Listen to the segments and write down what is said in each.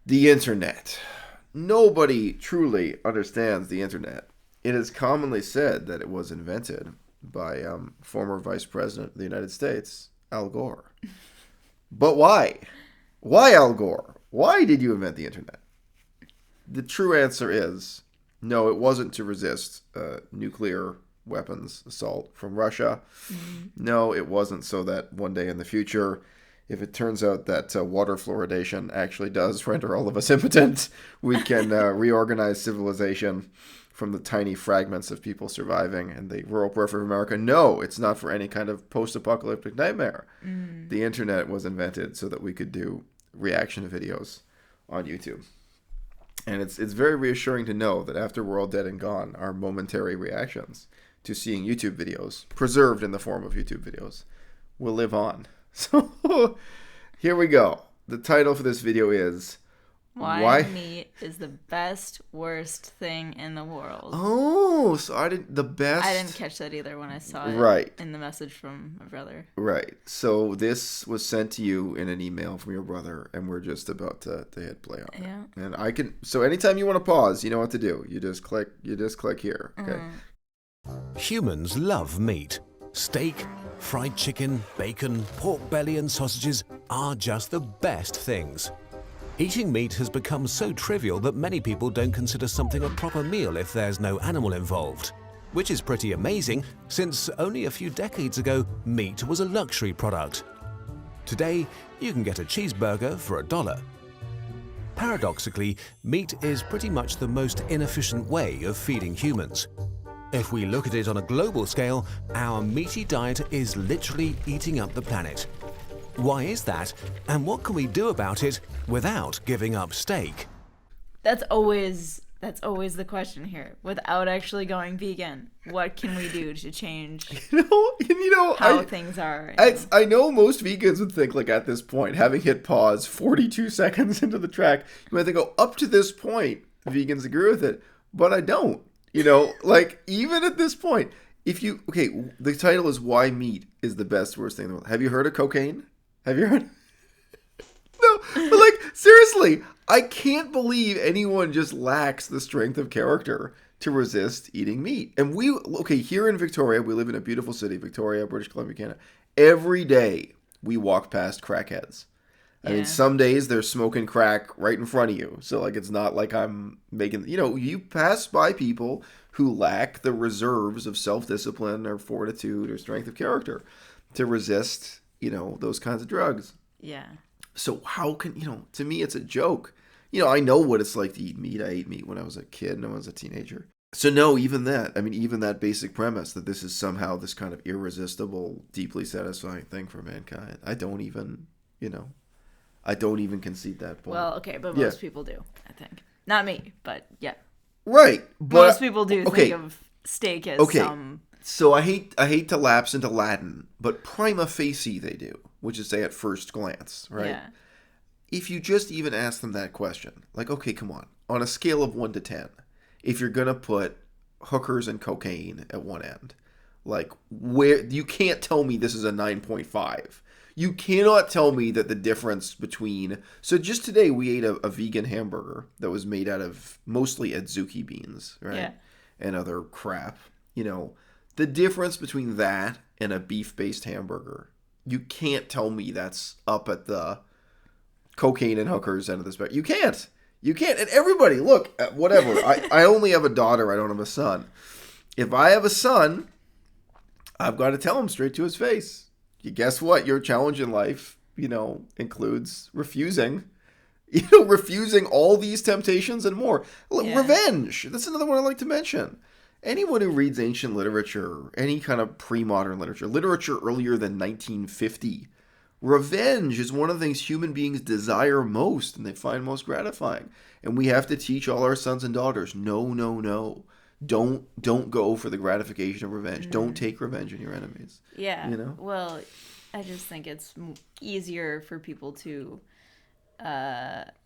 The internet. Nobody truly understands the internet. It is commonly said that it was invented by former Vice President of the United States, Al Gore. But why? Why, Al Gore? Why did you invent the internet? The true answer is no, it wasn't to resist nuclear weapons assault from Russia. No, it wasn't so that one day in the future, if it turns out that water fluoridation actually does render all of us impotent, we can reorganize civilization from the tiny fragments of people surviving in the rural periphery of America. No, it's not for any kind of post-apocalyptic nightmare. The internet was invented so that we could do reaction videos on YouTube. And it's very reassuring to know that after we're all dead and gone, our momentary reactions to seeing YouTube videos, preserved in the form of YouTube videos, will live on. So here we go. The title for this video is Why meat is the best, worst thing in the world. Oh, so I didn't catch that either when I saw it in the message from my brother. Right. So this was sent to you in an email from your brother, and we're just about to hit play on it. Yeah. And so anytime you want to pause, you know what to do. You just click here. Okay. Humans love meat. Steak, fried chicken, bacon, pork belly and sausages are just the best things. Eating meat has become so trivial that many people don't consider something a proper meal if there's no animal involved. Which is pretty amazing, since only a few decades ago, meat was a luxury product. Today, you can get a cheeseburger for $1. Paradoxically, meat is pretty much the most inefficient way of feeding humans. If we look at it on a global scale, our meaty diet is literally eating up the planet. Why is that, and what can we do about it without giving up steak? That's always the question here. Without actually going vegan, what can we do to change how things are? I know most vegans would think, like, at this point, having hit pause 42 seconds into the track, you might think, oh, up to this point, vegans agree with it, but I don't. Like, even at this point, the title is Why Meat is the Best, Worst Thing in the World. Have you heard of cocaine? Have you heard? No, but like, seriously, I can't believe anyone just lacks the strength of character to resist eating meat. And here in Victoria, we live in a beautiful city, Victoria, British Columbia, Canada. Every day we walk past crackheads. I mean, some days they're smoking crack right in front of you. So, like, it's not like I'm making, you pass by people who lack the reserves of self-discipline or fortitude or strength of character to resist, those kinds of drugs. Yeah. So how can, to me, it's a joke. I know what it's like to eat meat. I ate meat when I was a kid and I was a teenager. So no, even that basic premise that this is somehow this kind of irresistible, deeply satisfying thing for mankind. I don't even concede that point. Well, okay, but most people do, I think. Not me, but yeah. Right. But most people do think of steak as some... So I hate to lapse into Latin, but prima facie they do, which is say at first glance, right? Yeah. If you just even ask them that question, like, okay, come on, on a scale of 1 to 10, if you're going to put hookers and cocaine at one end, like, where you can't tell me this is a 9.5. You cannot tell me that the difference between... So just today we ate a vegan hamburger that was made out of mostly adzuki beans, right? Yeah. And other crap. The difference between that and a beef-based hamburger, you can't tell me that's up at the cocaine and hookers end of the spectrum. You can't. And everybody, look, whatever. I only have a daughter. I don't have a son. If I have a son, I've got to tell him straight to his face. Guess what? Your challenge in life, includes refusing all these temptations and more. Yeah. Revenge. That's another one I like to mention. Anyone who reads ancient literature, any kind of pre-modern literature earlier than 1950, revenge is one of the things human beings desire most and they find most gratifying. And we have to teach all our sons and daughters, no. Don't go for the gratification of revenge. Don't take revenge on your enemies. Yeah. Well, I just think it's easier for people to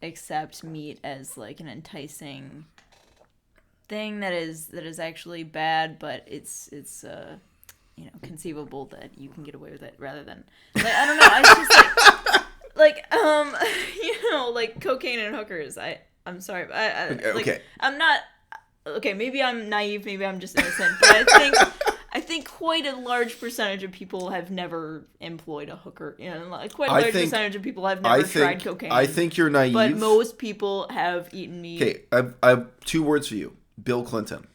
accept meat as like an enticing thing that is actually bad, but it's conceivable that you can get away with it rather than, like, I don't know. I just like, like cocaine and hookers. I'm sorry. Okay. I'm not... Okay, maybe I'm naive, maybe I'm just innocent, but I think quite a large percentage of people have never employed a hooker. Quite a large percentage of people have never tried cocaine. I think you're naive. But most people have eaten meat. Okay, I have 2 words for you. Bill Clinton.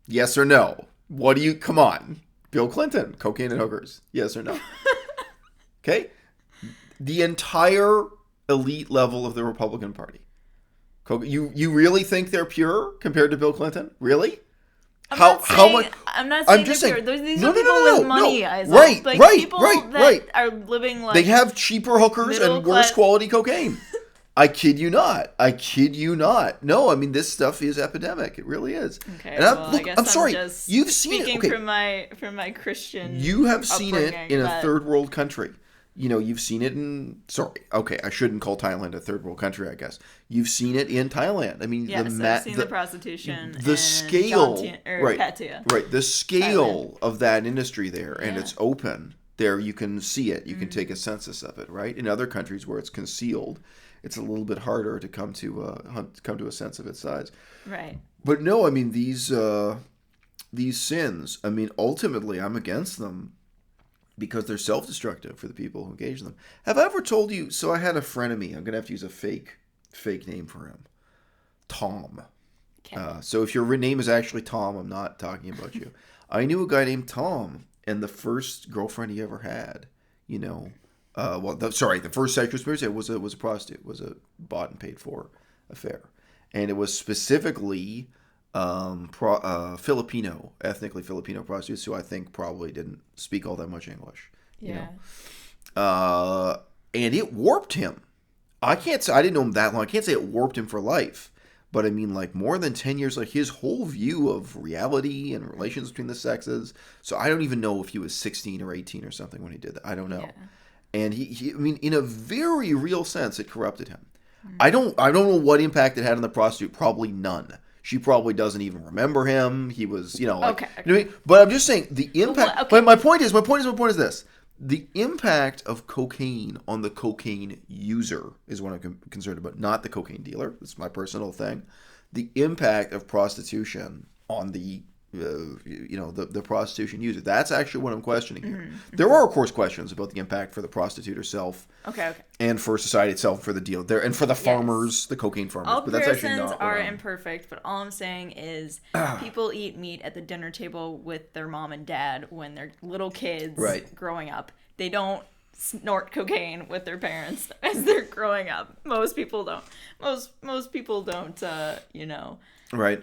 Yes or no? What do you... Come on. Bill Clinton. Cocaine and hookers. Yes or no? Okay? The entire elite level of the Republican Party. You really think they're pure compared to Bill Clinton? Really? How much? I'm not saying they're pure. These are people with money. Right. People that are living like... They have cheaper hookers and worse quality cocaine. I kid you not. No, I mean, this stuff is epidemic. It really is. Okay, and I guess I'm sorry. Just You've seen it. Okay. from my Christian... You have seen it in a third world country. You've seen it in... Sorry. Okay, I shouldn't call Thailand a third world country, I guess. You've seen it in Thailand. I mean, I've seen the prostitution. The scale... Pattaya. Right. The scale of that industry there, and it's open. There, you can see it. You can take a census of it, right? In other countries where it's concealed, it's a little bit harder to come to a sense of its size. Right. But no, I mean, these sins, I mean, ultimately, I'm against them. Because they're self-destructive for the people who engage in them. Have I ever told you... So I had a frenemy. I'm going to have to use a fake name for him. Tom. Okay. So if your name is actually Tom, I'm not talking about you. I knew a guy named Tom, and the first girlfriend he ever had, the first sexual experience was a prostitute. Was a bought and paid for affair. And it was specifically... ethnically Filipino prostitutes who I think probably didn't speak all that much English. And it warped him. I didn't know him that long. I can't say it warped him for life, but I mean, like, more than 10 years, like, his whole view of reality and relations between the sexes. So I don't even know if he was 16 or 18 or something when he did that. I don't know. Yeah. And he I mean, in a very real sense, it corrupted him. Mm-hmm. I don't know what impact it had on the prostitute. Probably none. She probably doesn't even remember him. He was, okay. You know what I mean? But I'm just saying the impact. Okay. But my point is this: the impact of cocaine on the cocaine user is what I'm concerned about, not the cocaine dealer. This is my personal thing. The impact of prostitution on the the prostitution user. That's actually what I'm questioning here. Mm-hmm. There are, of course, questions about the impact for the prostitute herself. Okay. And for society itself, for the deal there, and for the farmers, the cocaine farmers. All but that's actually not are imperfect, but all I'm saying is people eat meat at the dinner table with their mom and dad when they're little kids growing up. They don't snort cocaine with their parents as they're growing up. Most people don't. Most people don't,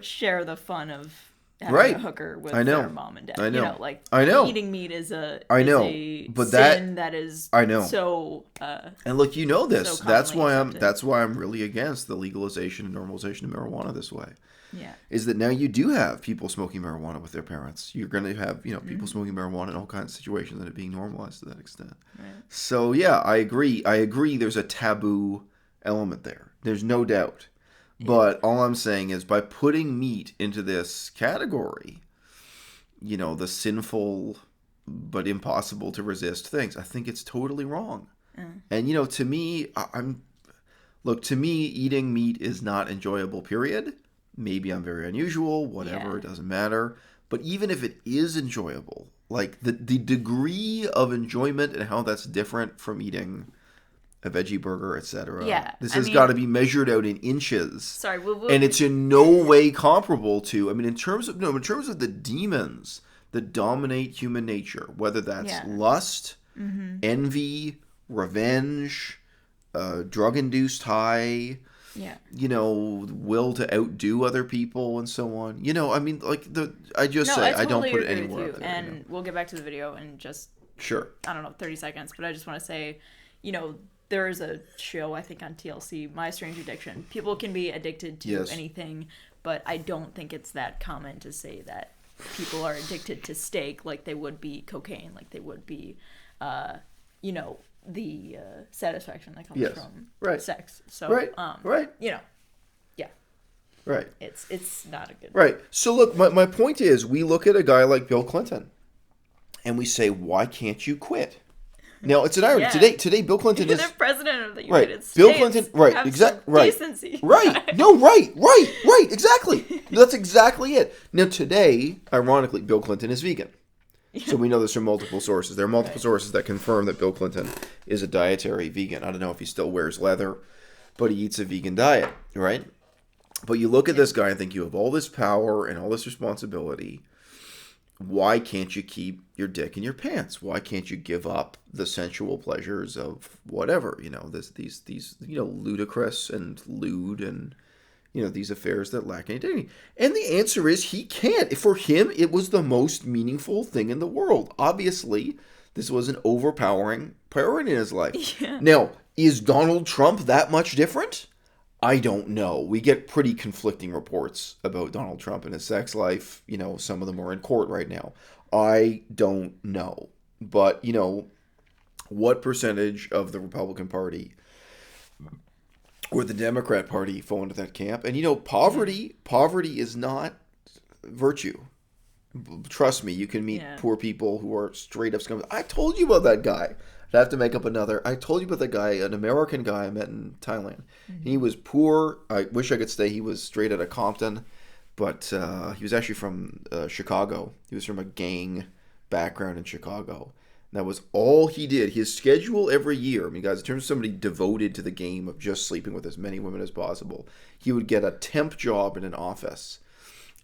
share the fun of having a hooker with their mom and dad. I know. Eating meat is a sin that is so and look, this. So that's why I'm really against the legalization and normalization of marijuana this way. Yeah. Is that now you do have people smoking marijuana with their parents. You're going to have, people smoking marijuana in all kinds of situations and it being normalized to that extent. Right. So yeah, I agree. There's a taboo element there. There's no doubt. But all I'm saying is by putting meat into this category, the sinful but impossible to resist things, I think it's totally wrong. And, to me, to me, eating meat is not enjoyable, period. Maybe I'm very unusual, whatever, it doesn't matter. But even if it is enjoyable, like the degree of enjoyment and how that's different from eting a veggie burger, etc. Yeah, this has got to be measured out in inches. Sorry, and it's in no way comparable to. I mean, in terms of the demons that dominate human nature, whether that's lust, envy, revenge, drug-induced high, will to outdo other people, and so on. I mean, I don't put it anywhere. And we'll get back to the video in just 30 seconds. But I just want to say, there is a show, I think, on TLC, My Strange Addiction. People can be addicted to anything, but I don't think it's that common to say that people are addicted to steak like they would be cocaine, like they would be, the satisfaction that comes from sex. So, Right. It's not a good... Right. So, look, my point is, we look at a guy like Bill Clinton, and we say, why can't you quit? Now, it's an irony. Today, Bill Clinton is... the president of the Right. United States. Bill Clinton... Right. Exactly. Right. Decency. Right. No, right. Exactly. That's exactly it. Now, today, ironically, Bill Clinton is vegan. So we know this from multiple sources. There are multiple sources that confirm that Bill Clinton is a dietary vegan. I don't know if he still wears leather, but he eats a vegan diet, right? But you look at this guy and think you have all this power and all this responsibility. Why can't you keep your dick in your pants? Why can't you give up the sensual pleasures of whatever, these ludicrous and lewd and, these affairs that lack any dignity? And the answer is he can't. For him, it was the most meaningful thing in the world. Obviously, this was an overpowering priority in his life. Yeah. Now, is Donald Trump that much different? I don't know. We get pretty conflicting reports about Donald Trump and his sex life. Some of them are in court right now. I don't know. But, what percentage of the Republican Party or the Democrat Party fall into that camp? And, poverty is not virtue. Trust me, you can meet poor people who are straight up scum. I told you about that guy. I'd have to make up another. I told you about that guy, an American guy I met in Thailand. Mm-hmm. He was poor. I wish I could say he was straight out of Compton, but he was actually from Chicago. He was from a gang background in Chicago. And that was all he did. His schedule every year, guys, in terms of somebody devoted to the game of just sleeping with as many women as possible, he would get a temp job in an office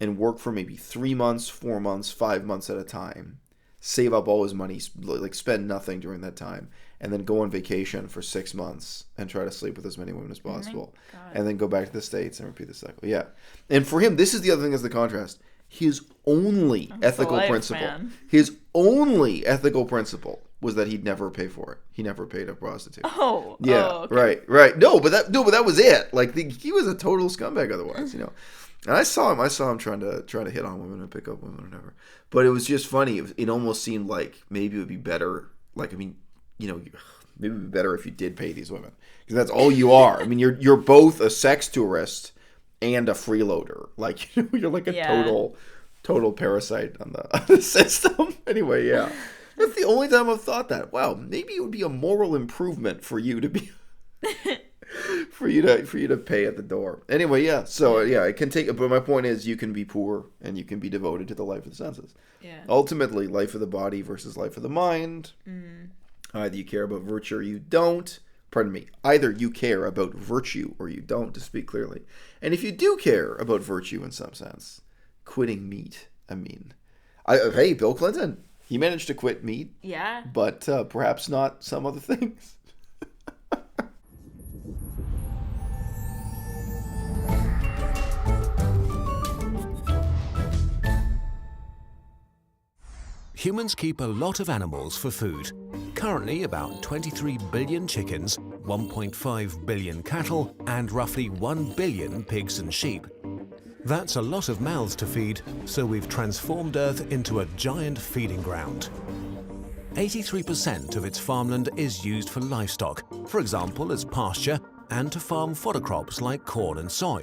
and work for maybe 3 months, 4 months, 5 months at a time. Save up all his money, spend nothing during that time, and then go on vacation for 6 months and try to sleep with as many women as possible. And then go back to the States and repeat the cycle. Yeah. And for him, this is the other thing as the contrast. His only ethical principle was that he'd never pay for it. He never paid a prostitute. Oh. Yeah. Oh, okay. Right. No, but that was it. He was a total scumbag otherwise, And I saw him trying to hit on women and pick up women or whatever. But it was just funny. It almost seemed like maybe it would be better. Maybe it would be better if you did pay these women, because that's all you are. You're both a sex tourist and a freeloader. You're like a total parasite on the system. Anyway, yeah, that's the only time I've thought that. Wow, maybe it would be a moral improvement for you to be. For you to pay at the door. Anyway, yeah. So it can take. But my point is, you can be poor and you can be devoted to the life of the senses. Yeah. Ultimately, life of the body versus life of the mind. Mm. Either you care about virtue or you don't. Pardon me. Either you care about virtue or you don't, to speak clearly. And if you do care about virtue in some sense, quitting meat. Hey, Bill Clinton, he managed to quit meat. Yeah. But perhaps not some other things. Humans keep a lot of animals for food. Currently, about 23 billion chickens, 1.5 billion cattle, and roughly 1 billion pigs and sheep. That's a lot of mouths to feed, so we've transformed Earth into a giant feeding ground. 83% of its farmland is used for livestock, for example as pasture, and to farm fodder crops like corn and soy.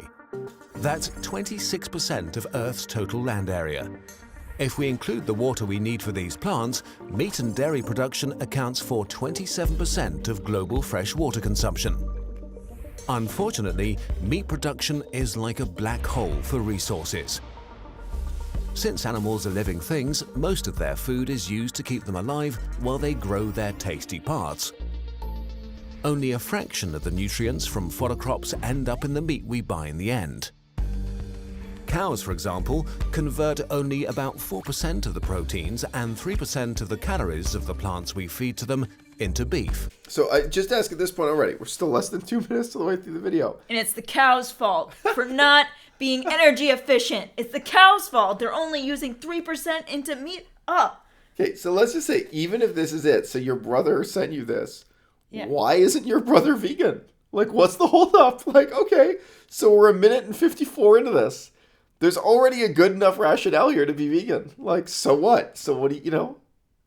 That's 26% of Earth's total land area. If we include the water we need for these plants, meat and dairy production accounts for 27% of global fresh water consumption. Unfortunately, meat production is like a black hole for resources. Since animals are living things, most of their food is used to keep them alive while they grow their tasty parts. Only a fraction of the nutrients from fodder crops end up in the meat we buy in the end. Cows, for example, convert only about 4% of the proteins and 3% of the calories of the plants we feed to them into beef. So I just ask at this point already, we're still less than 2 minutes to the way through the video. And it's the cow's fault for not being energy efficient. It's the cow's fault. They're only using 3% into meat. Okay, so let's just say, even if this is it, so your brother sent you this, why isn't your brother vegan? What's the holdup? Okay, so we're 1 minute and 54 into this. There's already a good enough rationale here to be vegan. So what? So what do you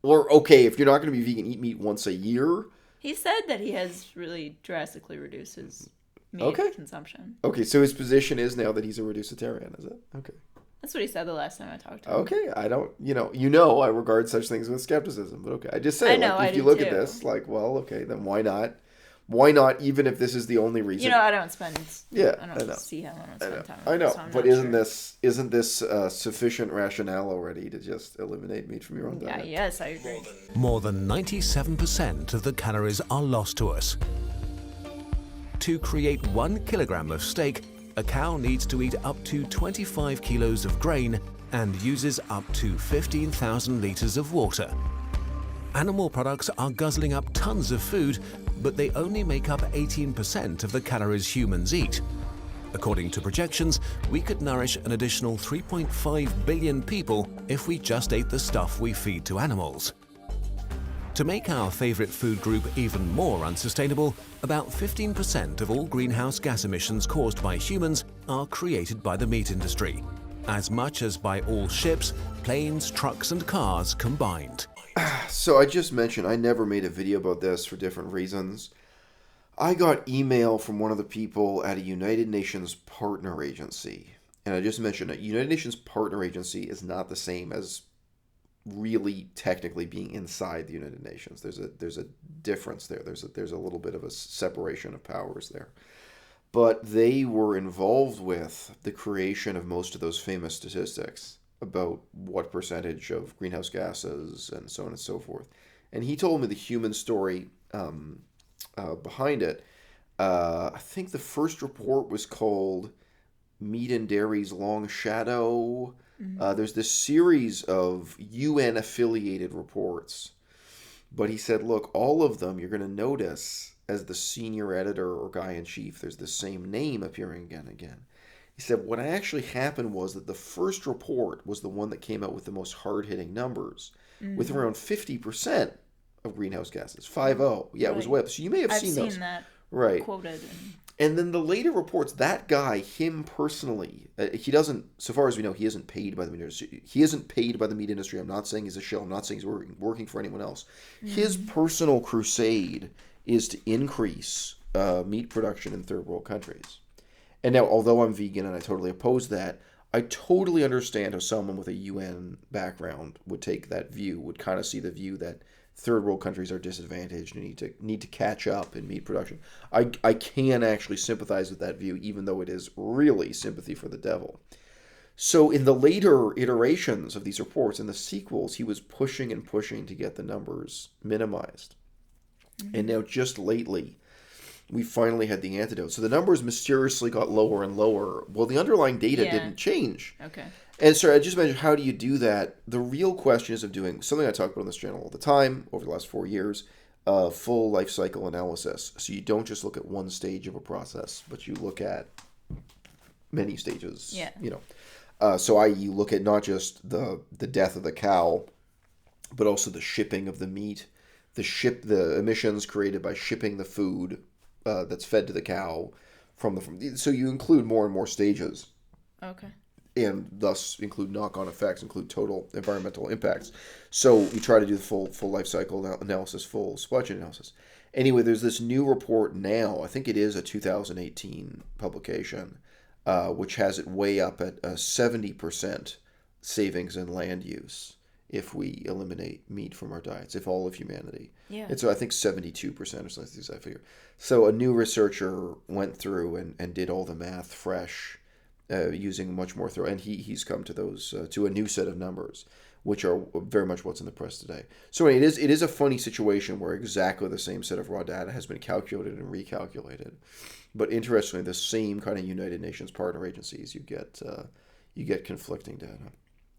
Or, okay, if you're not going to be vegan, eat meat once a year. He said that he has really drastically reduced his meat consumption. Okay, so his position is now that he's a reducitarian, is it? Okay. That's what he said the last time I talked to him. Okay, I don't, I regard such things with skepticism, but okay. I just say, if you look at this, well, okay, then why not? Why not, even if this is the only reason? I don't spend... Yeah, I don't see him. I don't spend time with I know, so but isn't this sufficient rationale already to just eliminate meat from your own diet? Yes, I agree. More than 97% of the calories are lost to us. To create 1 kilogram of steak, a cow needs to eat up to 25 kilos of grain and uses up to 15,000 litres of water. Animal products are guzzling up tons of food, but they only make up 18% of the calories humans eat. According to projections, we could nourish an additional 3.5 billion people if we just ate the stuff we feed to animals. To make our favourite food group even more unsustainable, about 15% of all greenhouse gas emissions caused by humans are created by the meat industry, as much as by all ships, planes, trucks and cars combined. So I just mentioned I never made a video about this for different reasons. I got email from one of the people at a United Nations partner agency. And I just mentioned a United Nations partner agency is not the same as really technically being inside the United Nations. There's a difference there. There's a little bit of a separation of powers there. But they were involved with the creation of most of those famous statistics about what percentage of greenhouse gases and so on and so forth. And he told me the human story behind it. I think the first report was called Meat and Dairy's Long Shadow. There's this series of UN-affiliated reports. But he said, look, all of them you're going to notice as the senior editor or guy-in-chief, there's the same name appearing again and again. He said what actually happened was that the first report was the one that came out with the most hard-hitting numbers, with around 50% of greenhouse gases. 50. Yeah, right. It was way up. So you may have seen those. I've seen that right. Quoted. And then the later reports, that guy, him personally, he doesn't, so far as we know, he isn't paid by the meat industry. He isn't paid by the meat industry. I'm not saying he's a shill. I'm not saying he's working for anyone else. His personal crusade is to increase meat production in third world countries. And now, although I'm vegan and I totally oppose that, I totally understand how someone with a UN background would take that view, would kind of see the view that third world countries are disadvantaged and need to catch up in meat production. I can actually sympathize with that view, even though it is really sympathy for the devil. So in the later iterations of these reports, in the sequels, he was pushing and pushing to get the numbers minimized. And now just lately, we finally had the antidote. So the numbers mysteriously got lower and lower. Well, the underlying data didn't change. Okay. And so I just mentioned, how do you do that? The real question is of doing something I talk about on this channel all the time over the last 4 years, full life cycle analysis. So you don't just look at one stage of a process, but you look at many stages. Yeah. So you look at not just the death of the cow, but also the shipping of the meat, the emissions created by shipping the food that's fed to the cow so you include more and more stages. Okay. And thus include knock-on effects, include total environmental impacts. So we try to do the full life cycle analysis, full supply chain analysis. Anyway, there's this new report now, I think it is a 2018 publication, which has it way up at 70% savings in land use if we eliminate meat from our diets, if all of humanity. Yeah. And so I think 72% or something, I figure. So a new researcher went through and did all the math fresh, using much more thorough, and he's come to those to a new set of numbers, which are very much what's in the press today. So it is a funny situation where exactly the same set of raw data has been calculated and recalculated, but interestingly, the same kind of United Nations partner agencies, you get conflicting data.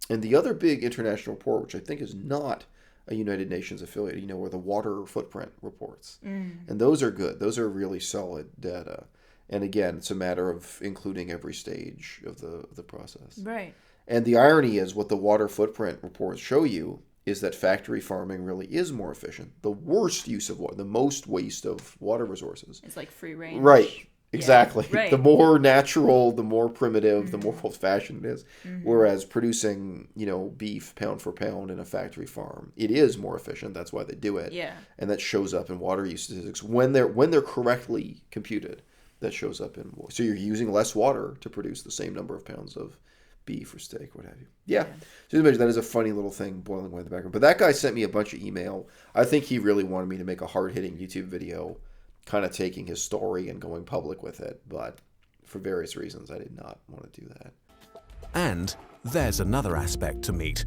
And the other big international report, which I think is not a United Nations affiliate, were the water footprint reports, and those are good. Those are really solid data. And again, it's a matter of including every stage of the process. Right. And the irony is what the water footprint reports show you is that factory farming really is more efficient. The worst use of water, the most waste of water resources. It's like free range. Right. Exactly. Yeah, right. The more natural, the more primitive, the more old-fashioned it is. Whereas producing, beef pound for pound in a factory farm, it is more efficient. That's why they do it. Yeah. And that shows up in water use statistics when they're correctly computed. That shows up in, so you're using less water to produce the same number of pounds of beef or steak, what have you. Yeah. So imagine that is a funny little thing boiling away in the background. But that guy sent me a bunch of email. I think he really wanted me to make a hard-hitting YouTube video kind of taking his story and going public with it. But for various reasons, I did not want to do that. And there's another aspect to meat.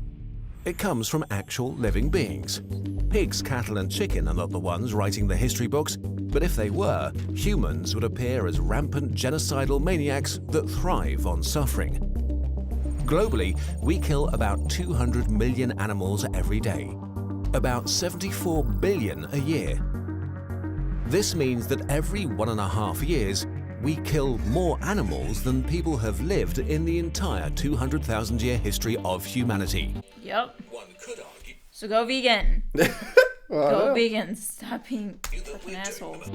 It comes from actual living beings. Pigs, cattle and chicken are not the ones writing the history books, but if they were, humans would appear as rampant genocidal maniacs that thrive on suffering. Globally, we kill about 200 million animals every day, about 74 billion a year. This means that every 1.5 years, we kill more animals than people have lived in the entire 200,000-year history of humanity. Yep. One could argue. So go vegan. Go vegan. Stop being fucking assholes.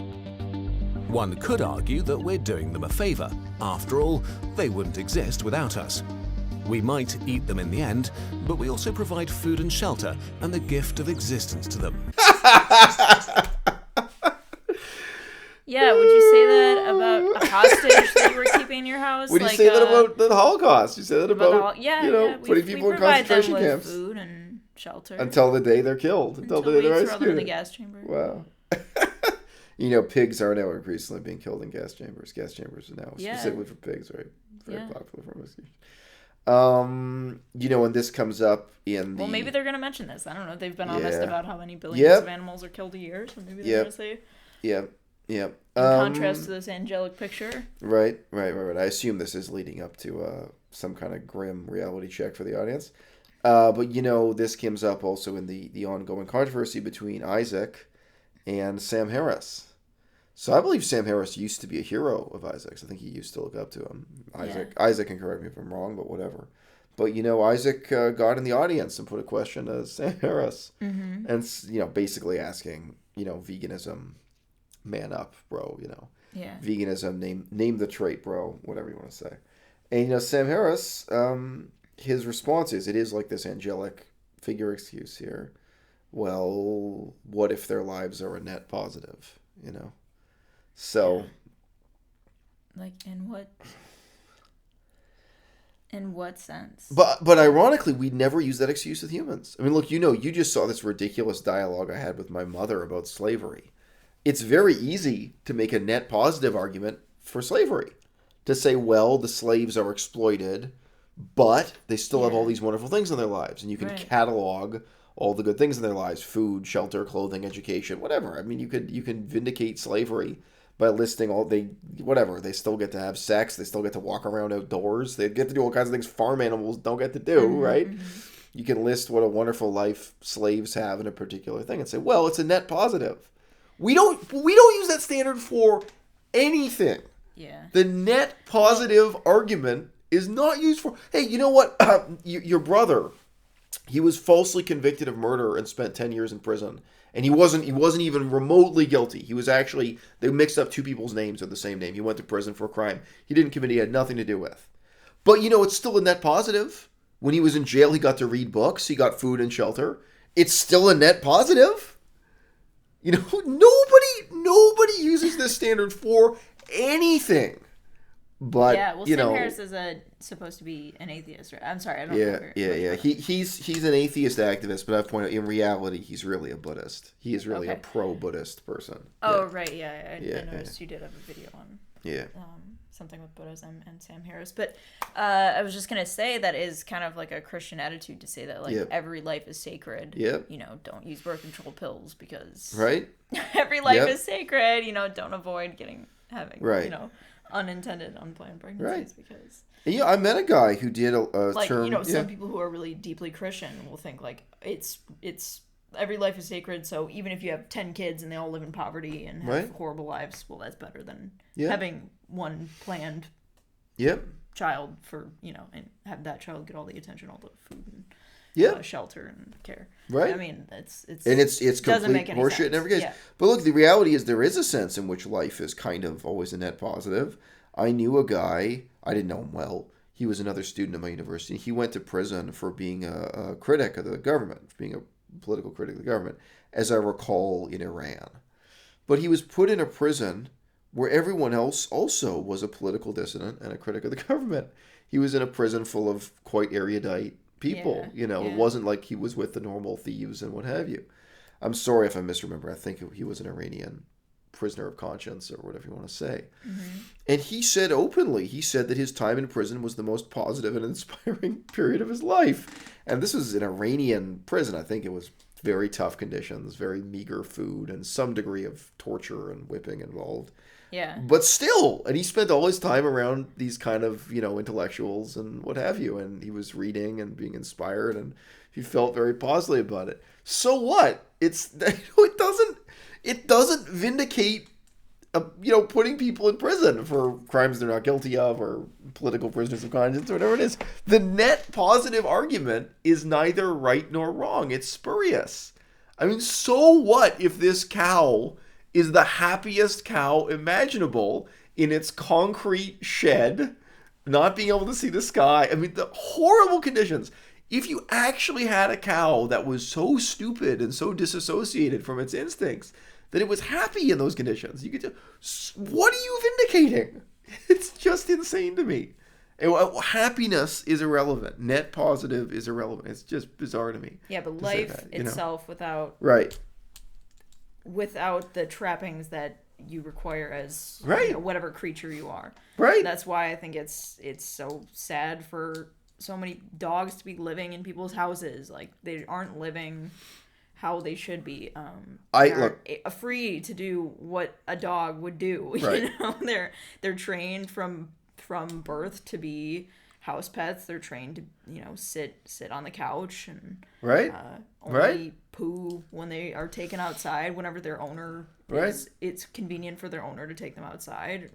One could argue that we're doing them a favor. After all, they wouldn't exist without us. We might eat them in the end, but we also provide food and shelter and the gift of existence to them. Yeah, would you say that about a hostage that you were keeping in your house? Would you say that about the Holocaust? You say that about putting people in concentration camps? Food and shelter. Until the day they're killed. Until the day they're executed. Throw them in the gas chamber. Wow. Pigs are now increasingly being killed in gas chambers. Gas chambers are now specifically for pigs, right? Very popular for investigation. When this comes up in the... Well, maybe they're going to mention this. I don't know. They've been honest about how many billions of animals are killed a year, so maybe they're going to say... Yeah. In contrast to this angelic picture. Right. I assume this is leading up to some kind of grim reality check for the audience. But, this comes up also in the ongoing controversy between Isaac and Sam Harris. So I believe Sam Harris used to be a hero of Isaac's. I think he used to look up to him. Isaac can correct me if I'm wrong, but whatever. But, Isaac got in the audience and put a question to Sam Harris. Mm-hmm. And, basically asking, veganism... Man up, bro, Yeah. Veganism, name the trait, bro, whatever you want to say. And, Sam Harris, his response is, it is like this angelic figure excuse here. Well, what if their lives are a net positive, So. Like, in what sense? But ironically, we never use that excuse with humans. I mean, look, you just saw this ridiculous dialogue I had with my mother about slavery. It's very easy to make a net positive argument for slavery. To say, well, the slaves are exploited, but they still have all these wonderful things in their lives. And you can catalog all the good things in their lives. Food, shelter, clothing, education, whatever. I mean, you can vindicate slavery by listing they still get to have sex. They still get to walk around outdoors. They get to do all kinds of things farm animals don't get to do, right? Mm-hmm. You can list what a wonderful life slaves have in a particular thing and say, well, it's a net positive. We don't use that standard for anything. Yeah. The net positive argument is not used for... Hey, you know what? Your brother, he was falsely convicted of murder and spent 10 years in prison. And he wasn't even remotely guilty. He was actually... They mixed up two people's names with the same name. He went to prison for a crime he didn't commit, he had nothing to do with. But, it's still a net positive. When he was in jail, he got to read books. He got food and shelter. It's still a net positive. Nobody uses this standard for anything. But Sam Harris is supposed to be an atheist, right? I'm sorry, I don't know. Yeah. He's an atheist activist, but I've pointed out in reality he's really a Buddhist. He is really a pro-Buddhist person. Oh, right, I noticed you did have a video on something with Buddhism and Sam Harris. But I was just going to say that is kind of like a Christian attitude to say that every life is sacred. Yep. Don't use birth control pills because every life is sacred. Don't avoid having unintended unplanned pregnancies because... Yeah, I met a guy who did a term... some people who are really deeply Christian will think it's every life is sacred, so even if you have 10 kids and they all live in poverty and have horrible lives, well, that's better than having one planned child for, and have that child get all the attention, all the food and shelter and care. Right. I mean, it's complete horseshit in every case. Yeah. But look, the reality is there is a sense in which life is kind of always a net positive. I knew a guy, I didn't know him well. He was another student at my university. He went to prison for being a critic of the government, for being a political critic of the government, as I recall, in Iran. But he was put in a prison where everyone else also was a political dissident and a critic of the government. He was in a prison full of quite erudite people. It wasn't like he was with the normal thieves and what have you. I'm sorry if I misremember. I think he was an Iranian prisoner of conscience or whatever you want to say. Mm-hmm. And he said openly, that his time in prison was the most positive and inspiring period of his life. And this was an Iranian prison. I think it was very tough conditions, very meager food, and some degree of torture and whipping involved. Yeah. But still, and he spent all his time around these kind of, intellectuals and what have you. And he was reading and being inspired, and he felt very positively about it. So what? It doesn't vindicate, putting people in prison for crimes they're not guilty of or political prisoners of conscience or whatever it is. The net positive argument is neither right nor wrong. It's spurious. I mean, so what if this cow is the happiest cow imaginable in its concrete shed, not being able to see the sky? I mean, the horrible conditions. If you actually had a cow that was so stupid and so disassociated from its instincts that it was happy in those conditions, what are you vindicating? It's just insane to me. Happiness is irrelevant. Net positive is irrelevant. It's just bizarre to me. Yeah, but life itself without the trappings that you require as whatever creature you are. Right. That's why I think it's so sad for so many dogs to be living in people's houses. Like, they aren't living how they should be. Free to do what a dog would do. Right. They're trained from birth to be house pets. They're trained to sit on the couch and only poo when they are taken outside. Whenever their owner it's convenient for their owner to take them outside.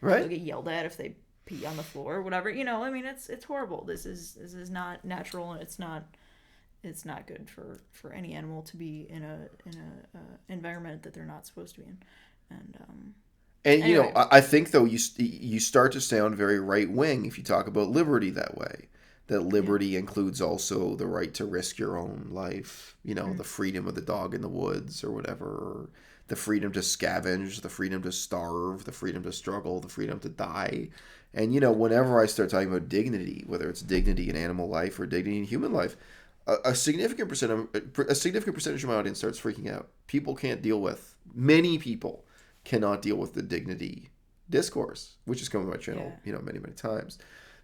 They'll get yelled at if they pee on the floor or whatever. I mean, it's horrible. This is not natural, and it's not good for any animal to be in a environment that they're not supposed to be in. And anyway. I think though you start to sound very right wing if you talk about liberty that way. That liberty includes also the right to risk your own life. The freedom of the dog in the woods or whatever. Or the freedom to scavenge, the freedom to starve, the freedom to struggle, the freedom to die. And whenever I start talking about dignity, whether it's dignity in animal life or dignity in human life, a significant percentage of my audience starts freaking out. Many people cannot deal with the dignity discourse, which has come on my channel, many, many times.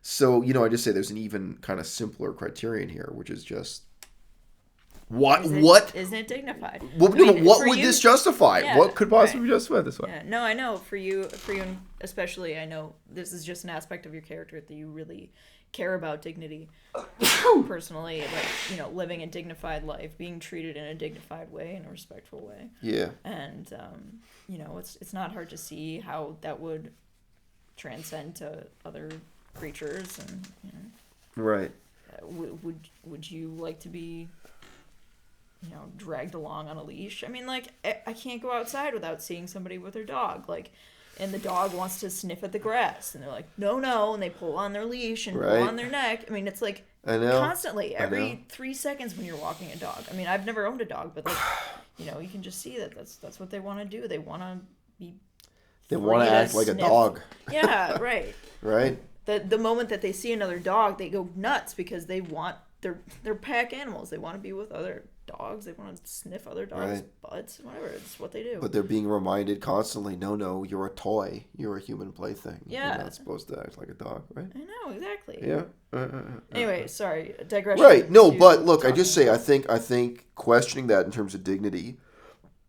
So, I just say there's an even kind of simpler criterion here, which is just isn't it dignified? Well, what would this justify? Yeah, what could possibly justify this one? Yeah. No, I know for you especially, I know this is just an aspect of your character that you really care about dignity. Personally, like, living a dignified life, being treated in a dignified way, in a respectful way. Yeah. And it's not hard to see how that would transcend to other creatures, and right. Would you like to be dragged along on a leash? I mean, like, I can't go outside without seeing somebody with their dog, like, and the dog wants to sniff at the grass, and they're like, no, and they pull on their leash and pull on their neck. I mean, it's like constantly, every 3 seconds when you're walking a dog. I mean, I've never owned a dog, but like, you can just see that that's what they want to do. They want to be. They want to act like a dog. Yeah, right. Right. The moment that they see another dog, they go nuts because they want they're pack animals. They want to be with other dogs. They want to sniff other dogs' butts, whatever. It's what they do. But they're being reminded constantly, no, you're a toy. You're a human plaything. Yeah. You're not supposed to act like a dog, right? I know, exactly. Yeah. Anyway, sorry, digression. Right. No, but look, I just say I think questioning that in terms of dignity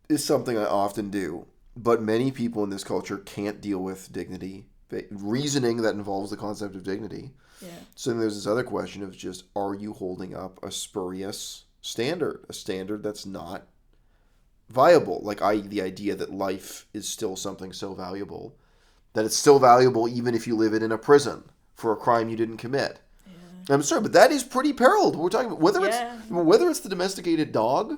is something I often do. But many people in this culture can't deal with dignity, reasoning that involves the concept of dignity. Yeah. So then there's this other question of just, are you holding up a spurious standard, a standard that's not viable? Like, the idea that life is still something so valuable, that it's still valuable even if you live it in a prison for a crime you didn't commit. Yeah. I'm sorry, but that is pretty periled. We're talking about whether it's the domesticated dog,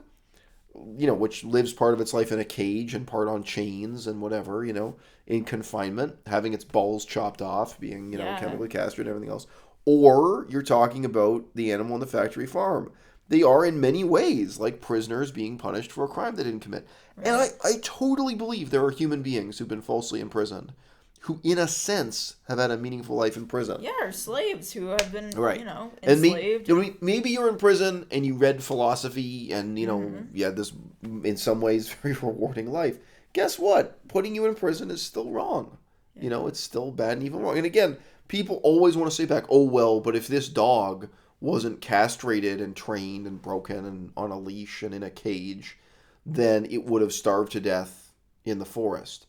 which lives part of its life in a cage and part on chains and whatever, in confinement, having its balls chopped off, being, chemically castrated and everything else. Or you're talking about the animal on the factory farm. They are in many ways like prisoners being punished for a crime they didn't commit. Right. And I totally believe there are human beings who've been falsely imprisoned who, in a sense, have had a meaningful life in prison. Yeah, or slaves who have been, right. enslaved. And maybe you're in prison and you read philosophy and, you had this, in some ways, very rewarding life. Guess what? Putting you in prison is still wrong. Yeah. It's still bad and even wrong. And again, people always want to say back, oh, well, but if this dog wasn't castrated and trained and broken and on a leash and in a cage, then it would have starved to death in the forest.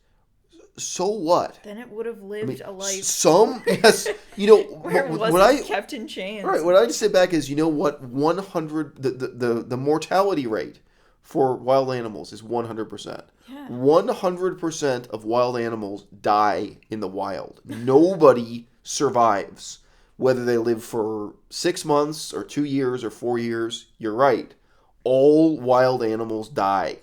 So what? Then it would have lived a life. Yes. Where it wasn't kept in chains. Right. What I just say back is, what? 100. The mortality rate for wild animals is 100%. Yeah. 100% of wild animals die in the wild. Nobody survives, whether they live for 6 months or 2 years or 4 years. You're right. All wild animals die.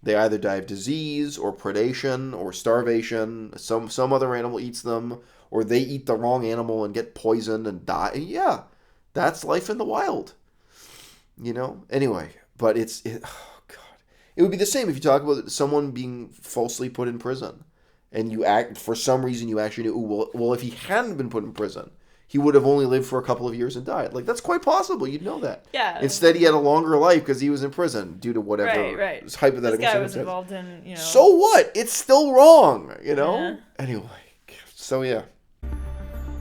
They either die of disease or predation or starvation. Some other animal eats them, or they eat the wrong animal and get poisoned and die. And yeah, that's life in the wild. Anyway, but oh God. It would be the same if you talk about someone being falsely put in prison, and for some reason you actually knew, well, if he hadn't been put in prison, he would have only lived for a couple of years and died. Like, that's quite possible. You'd know that. Yeah. Instead, he had a longer life because he was in prison due to whatever hypothetical this guy was involved in, So what? It's still wrong, Yeah. Anyway, so yeah.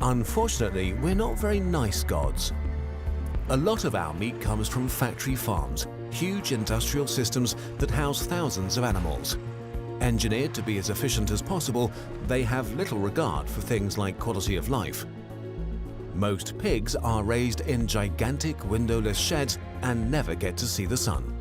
Unfortunately, we're not very nice gods. A lot of our meat comes from factory farms, huge industrial systems that house thousands of animals. Engineered to be as efficient as possible, they have little regard for things like quality of life. Most pigs are raised in gigantic windowless sheds and never get to see the sun.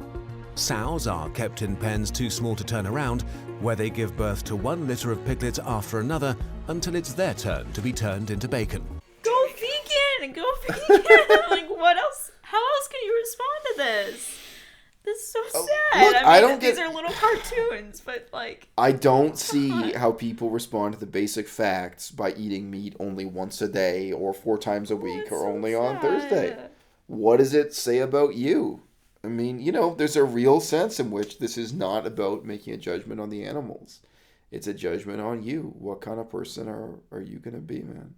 Sows are kept in pens too small to turn around, where they give birth to one litter of piglets after another until it's their turn to be turned into bacon. Go vegan! Go vegan! Like, what else? How else can you respond to this? This is so sad. Look, these are little cartoons, but like... I don't see how people respond to the basic facts by eating meat only once a day or 4 times a week or only on Thursday. What does it say about you? I mean, there's a real sense in which this is not about making a judgment on the animals. It's a judgment on you. What kind of person are you going to be, man?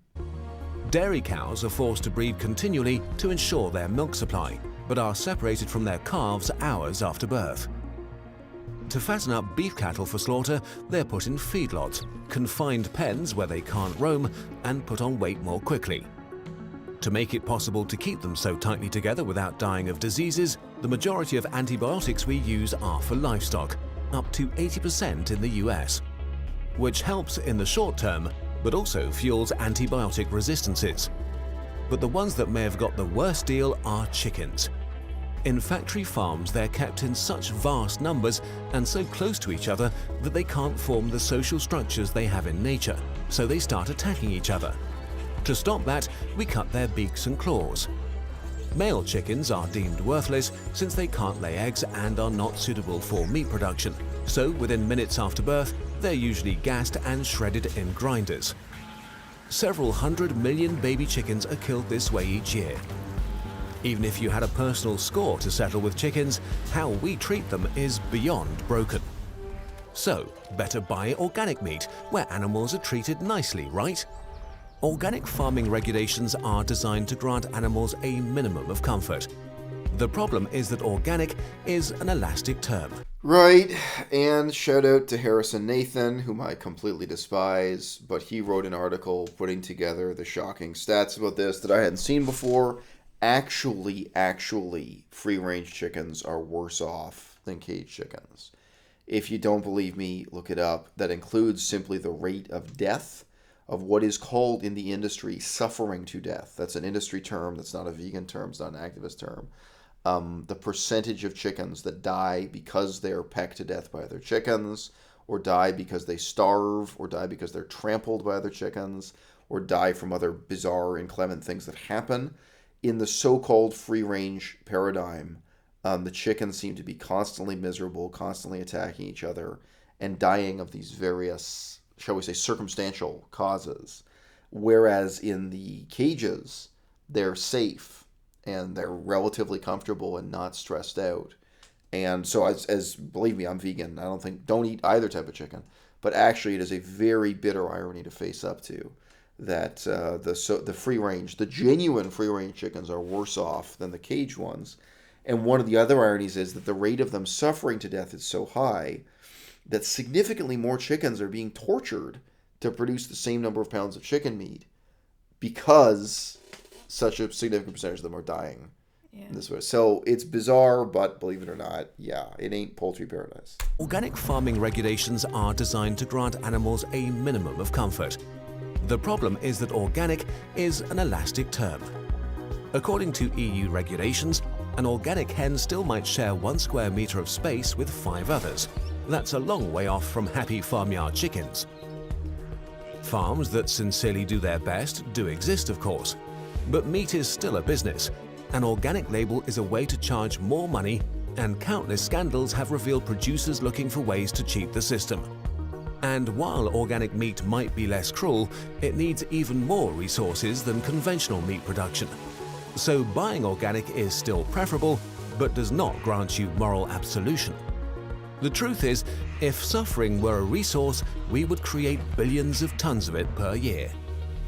Dairy cows are forced to breed continually to ensure their milk supply, but are separated from their calves hours after birth. To fatten up beef cattle for slaughter, they're put in feedlots, confined pens where they can't roam, and put on weight more quickly. To make it possible to keep them so tightly together without dying of diseases, the majority of antibiotics we use are for livestock, up to 80% in the US, which helps in the short term, but also fuels antibiotic resistances. But the ones that may have got the worst deal are chickens. In factory farms, they're kept in such vast numbers and so close to each other that they can't form the social structures they have in nature, so they start attacking each other. To stop that, we cut their beaks and claws. Male chickens are deemed worthless since they can't lay eggs and are not suitable for meat production, so within minutes after birth, they're usually gassed and shredded in grinders. Several 100 million baby chickens are killed this way each year. Even if you had a personal score to settle with chickens, how we treat them is beyond broken. So, better buy organic meat, where animals are treated nicely, right? Organic farming regulations are designed to grant animals a minimum of comfort. The problem is that organic is an elastic term. Right, and shout out to Harrison Nathan, whom I completely despise, but he wrote an article putting together the shocking stats about this that I hadn't seen before. Actually, free-range chickens are worse off than cage chickens. If you don't believe me, look it up. That includes simply the rate of death of what is called in the industry suffering to death. That's an industry term. That's not a vegan term. It's not an activist term. The percentage of chickens that die because they are pecked to death by other chickens, or die because they starve, or die because they're trampled by other chickens, or die from other bizarre, inclement things that happen. In the so-called free-range paradigm, the chickens seem to be constantly miserable, constantly attacking each other, and dying of these various, shall we say, circumstantial causes. Whereas in the cages, they're safe, and they're relatively comfortable and not stressed out. And so, as believe me, I'm vegan. Don't eat either type of chicken. but actually it is a very bitter irony to face up to, that the free range, the genuine free range chickens are worse off than the caged ones. And one of the other ironies is that the rate of them suffering to death is so high that significantly more chickens are being tortured to produce the same number of pounds of chicken meat, because such a significant percentage of them are dying in this way. So it's bizarre, but believe it or not, yeah, it ain't poultry paradise. Organic farming regulations are designed to grant animals a minimum of comfort. The problem is that organic is an elastic term. According to EU regulations, an organic hen still might share 1 square metre of space with 5 others. That's a long way off from happy farmyard chickens. Farms that sincerely do their best do exist, of course, but meat is still a business. An organic label is a way to charge more money, and countless scandals have revealed producers looking for ways to cheat the system. And while organic meat might be less cruel, it needs even more resources than conventional meat production. So buying organic is still preferable, but does not grant you moral absolution. The truth is, if suffering were a resource, we would create billions of tons of it per year.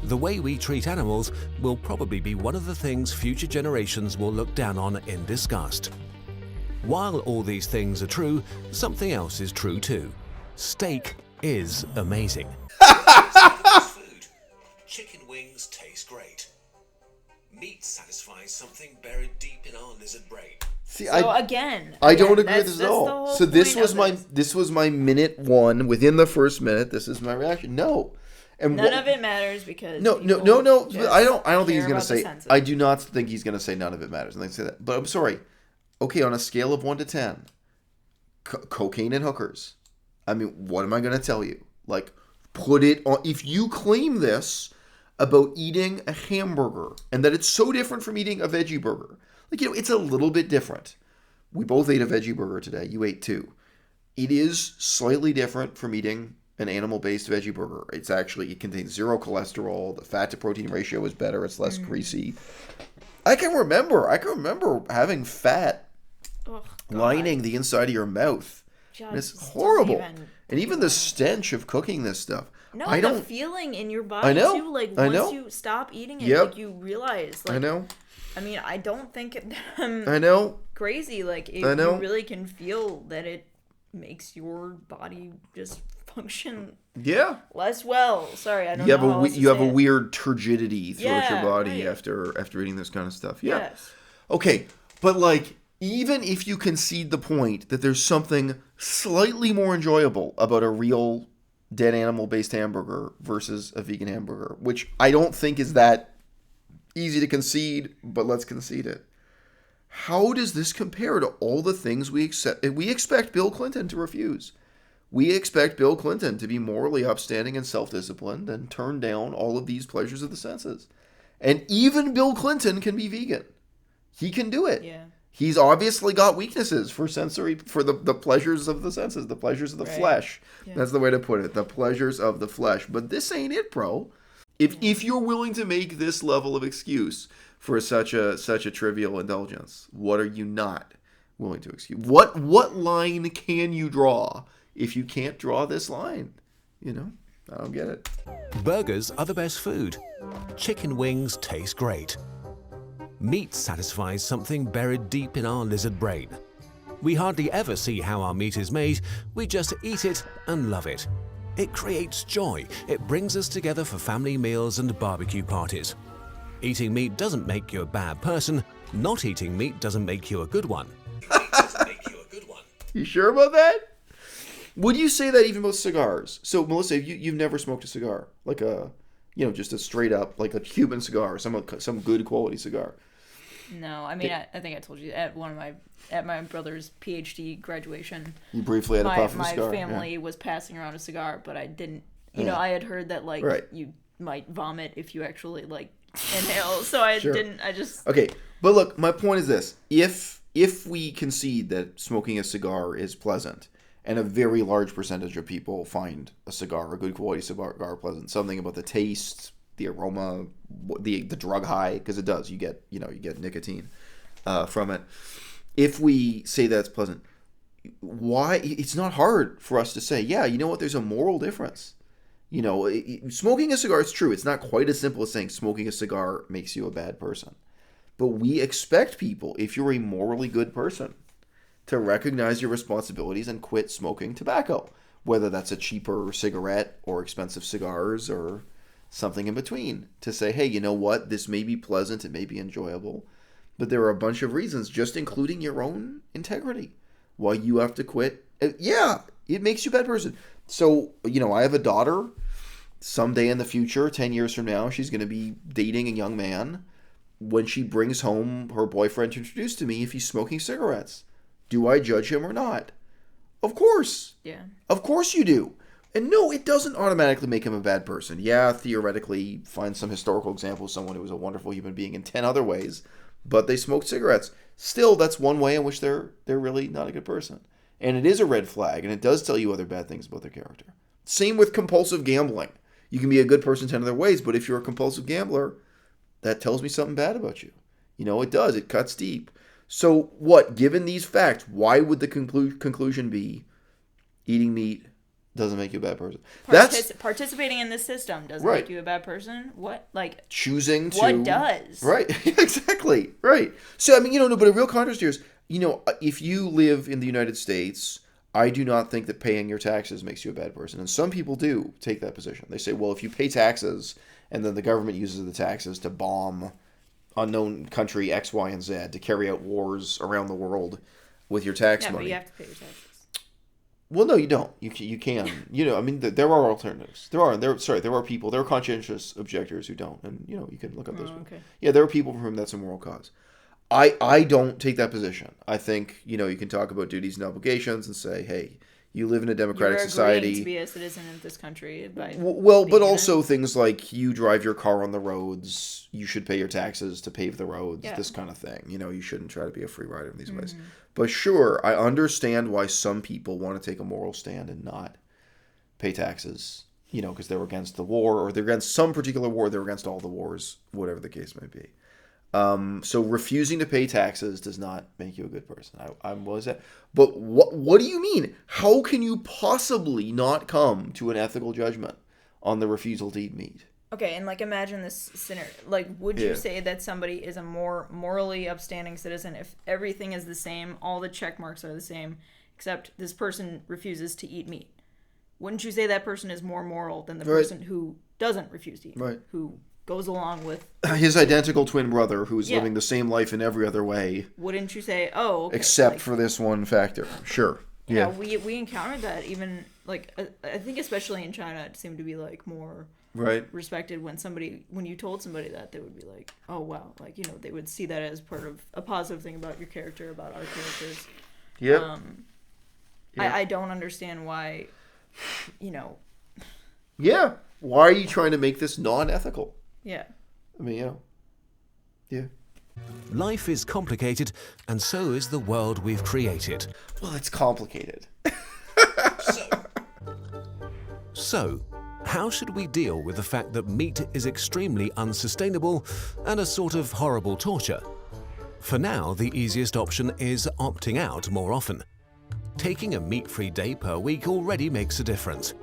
The way we treat animals will probably be one of the things future generations will look down on in disgust. While all these things are true, something else is true too. Steak is amazing. Food. Chicken wings taste great. Meat satisfies something buried deep in our lizard brain. See, I don't agree with this at all. So this was my minute one. Within the first minute, this is my reaction. No. And none of it matters because no. I don't think he's going to say. I do not think he's going to say none of it matters. And they say that. But I'm sorry. Okay, on a scale of 1 to 10, cocaine and hookers. I mean, what am I going to tell you? Like, put it on. If you claim this about eating a hamburger and that it's so different from eating a veggie burger, like, it's a little bit different. We both ate a veggie burger today. You ate 2. It is slightly different from eating an animal-based veggie burger. It contains 0 cholesterol. The fat-to-protein ratio is better. It's less greasy. I can remember having fat lining the inside of your mouth. It's horrible. And even the stench of cooking this stuff. No, the feeling in your body too. Like once you stop eating it, like you realize. Like, I know. I mean, I don't think I know. Crazy. Like you really can feel that it makes your body just function less well. Sorry, I don't know. Yeah, but you have a weird turgidity throughout your body after eating this kind of stuff. Yeah. Yes. Okay, but like, even if you concede the point that there's something slightly more enjoyable about a real dead animal-based hamburger versus a vegan hamburger, which I don't think is that easy to concede, but let's concede it. How does this compare to all the things we expect Bill Clinton to refuse? We expect Bill Clinton to be morally upstanding and self-disciplined and turn down all of these pleasures of the senses. And even Bill Clinton can be vegan. He can do it. Yeah. He's obviously got weaknesses for the pleasures of the senses, the pleasures of the flesh. Yeah. That's the way to put it, the pleasures of the flesh. But this ain't it, bro. If you're willing to make this level of excuse for such a trivial indulgence, what are you not willing to excuse? What line can you draw if you can't draw this line? I don't get it. Burgers are the best food. Chicken wings taste great. Meat satisfies something buried deep in our lizard brain. We hardly ever see how our meat is made, we just eat it and love it. It creates joy, it brings us together for family meals and barbecue parties. Eating meat doesn't make you a bad person, not eating meat doesn't make you a good one. You sure about that? Would you say that even about cigars? So, Melissa, you've never smoked a cigar, like just a straight up, like a Cuban cigar, some good quality cigar. No, I mean, I think I told you at my brother's PhD graduation. You briefly had a puff of a cigar. My family was passing around a cigar, but I didn't. I had heard that you might vomit if you actually inhale. So I didn't. I just. Okay, but look, my point is this: if we concede that smoking a cigar is pleasant, and a very large percentage of people find a good quality cigar pleasant, something about the taste, the aroma, the drug high, because it does. You get nicotine from it. If we say that's pleasant, why it's not hard for us to say, yeah, you know what, there's a moral difference. You know, smoking a cigar, it's true. It's not quite as simple as saying smoking a cigar makes you a bad person. But we expect people, if you're a morally good person, to recognize your responsibilities and quit smoking tobacco. Whether that's a cheaper cigarette or expensive cigars or something in between. To say, hey, you know what? This may be pleasant. It may be enjoyable. But there are a bunch of reasons, just including your own integrity, why you have to quit. Yeah, it makes you a bad person. So, you know, I have a daughter. Someday in the future, 10 years from now, she's going to be dating a young man. When she brings home her boyfriend to introduce to me, if he's smoking cigarettes, do I judge him or not? Of course. Yeah. Of course you do. And no, it doesn't automatically make him a bad person. Yeah, theoretically, find some historical example of someone who was a wonderful human being in 10 other ways, but they smoked cigarettes. Still, that's one way in which they're really not a good person. And it is a red flag, and it does tell you other bad things about their character. Same with compulsive gambling. You can be a good person 10 other ways, but if you're a compulsive gambler, that tells me something bad about you. You know, it does. It cuts deep. So what, given these facts, why would the conclusion be eating meat doesn't make you a bad person? Participating in this system doesn't make you a bad person? What? Like, choosing to... What does? Right. Exactly. Right. So, I mean, you know, no, but a real contrast here is, you know, if you live in the United States, I do not think that paying your taxes makes you a bad person. And some people do take that position. They say, well, if you pay taxes and then the government uses the taxes to bomb unknown country X, Y, and Z, to carry out wars around the world with your tax money. Yeah, but you have to pay your taxes. Well, no, you don't. You can. You know, I mean, there are alternatives. There are people. There are conscientious objectors who don't, and you know, you can look up those. Okay. Yeah, there are people for whom that's a moral cause. I don't take that position. I think, you know, you can talk about duties and obligations and say, hey, you live in a democratic society. You're agreeing to be a citizen of this country. But also things like you drive your car on the roads, you should pay your taxes to pave the roads, this kind of thing. You know, you shouldn't try to be a free rider in these ways. But sure, I understand why some people want to take a moral stand and not pay taxes, you know, because they're against the war or they're against some particular war, they're against all the wars, whatever the case may be. So refusing to pay taxes does not make you a good person. But what do you mean? How can you possibly not come to an ethical judgment on the refusal to eat meat? Okay, and like imagine this scenario. Like, would you say that somebody is a more morally upstanding citizen if everything is the same, all the check marks are the same, except this person refuses to eat meat? Wouldn't you say that person is more moral than the person who doesn't refuse to eat meat, who goes along with his identical twin brother who's living the same life in every other way? Wouldn't you say, oh, okay, except for this one factor? Sure. Yeah, we encountered that even, like, I think especially in China, it seemed to be, like, more respected when you told somebody that, they would be like, oh, wow. Like, you know, they would see that as part of a positive thing about your character, about our characters. Yeah. I don't understand why, you know. Yeah. Why are you trying to make this non-ethical? Yeah. I mean, yeah. Life is complicated, and so is the world we've created. Well, it's complicated. So, how should we deal with the fact that meat is extremely unsustainable and a sort of horrible torture? For now, the easiest option is opting out more often. Taking a meat-free day per week already makes a difference.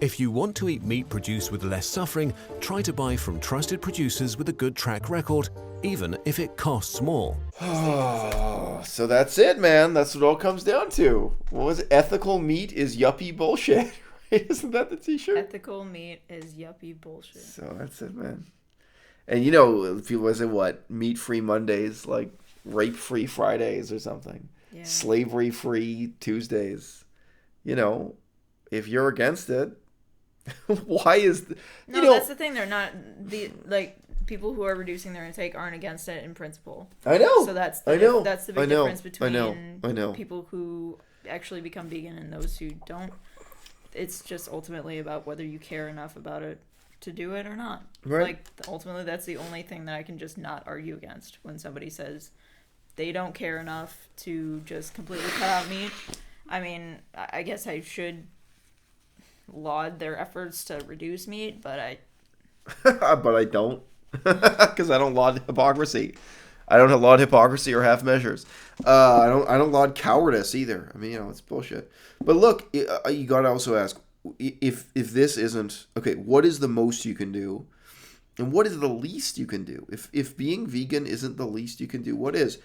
If you want to eat meat produced with less suffering, try to buy from trusted producers with a good track record, even if it costs more. Oh, so that's it, man. That's what it all comes down to. What was it? Ethical meat is yuppie bullshit. Isn't that the t-shirt? Ethical meat is yuppie bullshit. So that's it, man. And you know, people say what? Meat-free Mondays, like rape-free Fridays or something. Yeah. Slavery-free Tuesdays. You know, if you're against it, why is that's the thing. They're not people who are reducing their intake aren't against it in principle. I know. So that's the big difference between people who actually become vegan and those who don't. It's just ultimately about whether you care enough about it to do it or not. Right. Like, ultimately, that's the only thing that I can just not argue against when somebody says they don't care enough to just completely cut out meat. I mean, I guess I should laud their efforts to reduce meat, but I but I don't, because I don't laud hypocrisy. I don't laud hypocrisy or half measures. I don't laud cowardice either. I mean, it's bullshit. But look, you got to also ask, if this isn't okay, what is the most you can do, and what is the least you can do? If being vegan isn't the least you can do, what is?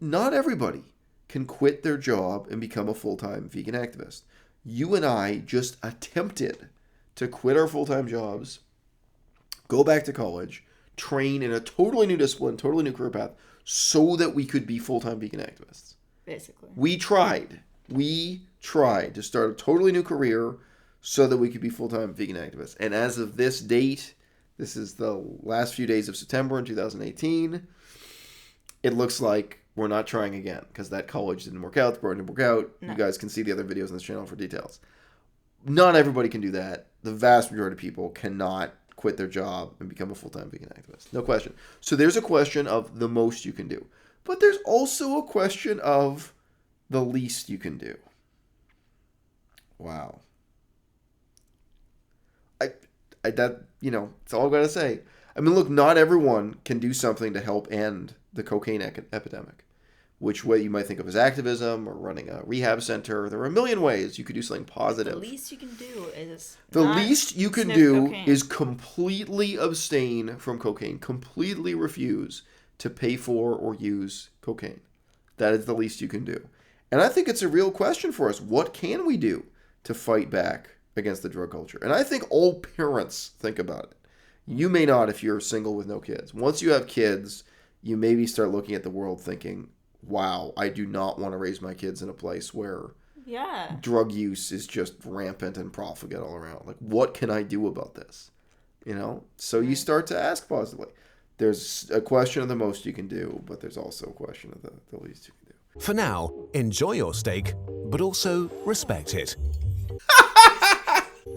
Not everybody can quit their job and become a full-time vegan activist. You and I just attempted to quit our full-time jobs, go back to college, train in a totally new discipline, totally new career path, so that we could be full-time vegan activists. Basically. We tried to start a totally new career so that we could be full-time vegan activists. And as of this date, this is the last few days of September in 2018, it looks like we're not trying again because that college didn't work out, the program didn't work out. No. You guys can see the other videos on this channel for details. Not everybody can do that. The vast majority of people cannot quit their job and become a full-time vegan activist. No question. So there's a question of the most you can do. But there's also a question of the least you can do. Wow. That's all I've got to say. I mean, look, not everyone can do something to help end the cocaine epidemic, which way you might think of as activism or running a rehab center. There are a million ways you could do something positive. The least you can do is is completely abstain from cocaine, completely refuse to pay for or use cocaine. That is the least you can do. And I think it's a real question for us. What can we do to fight back against the drug culture? And I think all parents think about it. You may not if you're single with no kids. Once you have kids, you maybe start looking at the world thinking, wow, I do not want to raise my kids in a place where drug use is just rampant and profligate all around. Like, what can I do about this? So you start to ask positively. There's a question of the most you can do, but there's also a question of the least you can do. For now, enjoy your steak, but also respect it.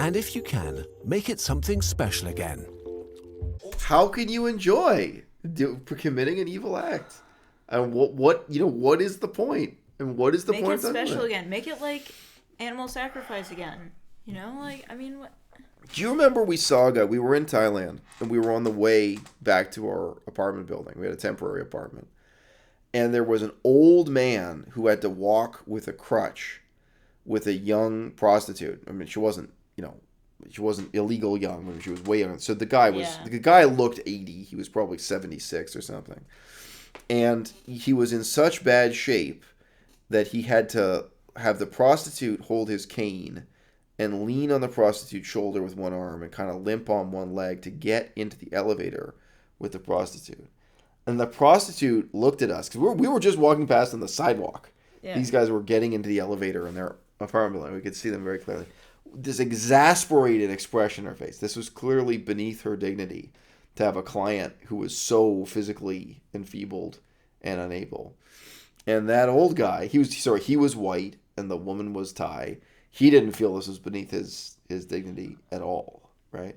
And if you can, make it something special again. How can you enjoy committing an evil act? And what is the point? And what is the point? Make it special again. Make it like animal sacrifice again. What? Do you remember we saw a guy? We were in Thailand and we were on the way back to our apartment building. We had a temporary apartment. And there was an old man who had to walk with a crutch with a young prostitute. I mean, she wasn't illegal young. I mean, she was way young. So the guy looked 80. He was probably 76 or something. And he was in such bad shape that he had to have the prostitute hold his cane and lean on the prostitute's shoulder with one arm and kind of limp on one leg to get into the elevator with the prostitute. And the prostitute looked at us because we were just walking past on the sidewalk. Yeah. These guys were getting into the elevator in their apartment building. We could see them very clearly. This exasperated expression on her face. This was clearly beneath her dignity to have a client who was so physically enfeebled and unable. And that old guy, he was white and the woman was Thai. He didn't feel this was beneath his dignity at all, right?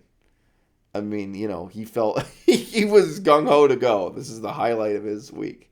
I mean, he felt he was gung-ho to go. This is the highlight of his week,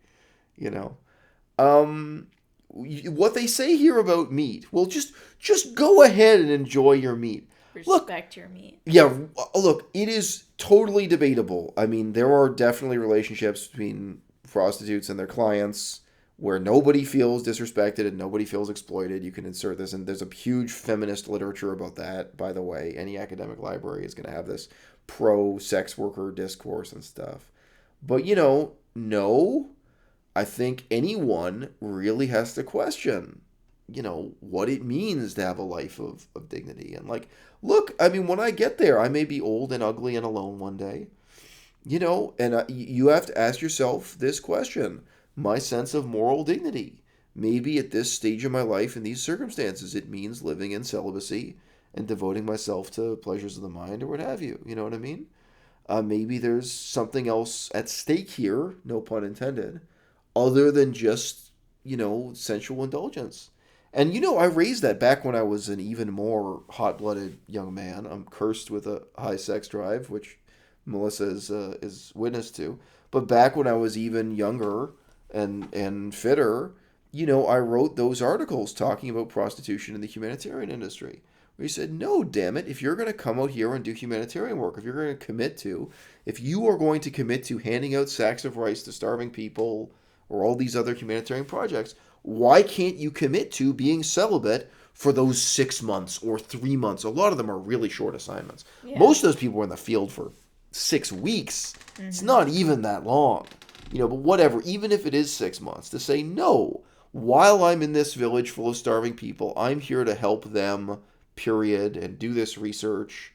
What they say here about meat, well, just go ahead and enjoy your meat. Respect your meat. Yeah, look, it is totally debatable. I mean, there are definitely relationships between prostitutes and their clients where nobody feels disrespected and nobody feels exploited. You can insert this, and there's a huge feminist literature about that, by the way. Any academic library is going to have this pro-sex worker discourse and stuff. But, no, I think anyone really has to question, what it means to have a life of dignity. And look, I mean, when I get there, I may be old and ugly and alone one day, and you have to ask yourself this question. My sense of moral dignity. Maybe at this stage of my life in these circumstances, it means living in celibacy and devoting myself to pleasures of the mind or what have you. You know what I mean? Maybe there's something else at stake here, no pun intended, other than just, sensual indulgence. And, I raised that back when I was an even more hot-blooded young man. I'm cursed with a high sex drive, which Melissa is witness to. But back when I was even younger and fitter, I wrote those articles talking about prostitution in the humanitarian industry, where he said, no, damn it, if you're going to come out here and do humanitarian work, if you are going to commit to handing out sacks of rice to starving people or all these other humanitarian projects, why can't you commit to being celibate for those 6 months or 3 months? A lot of them are really short assignments. Yeah. Most of those people were in the field for 6 weeks. Mm-hmm. It's not even that long. But whatever, even if it is 6 months, to say, no, while I'm in this village full of starving people, I'm here to help them, period, and do this research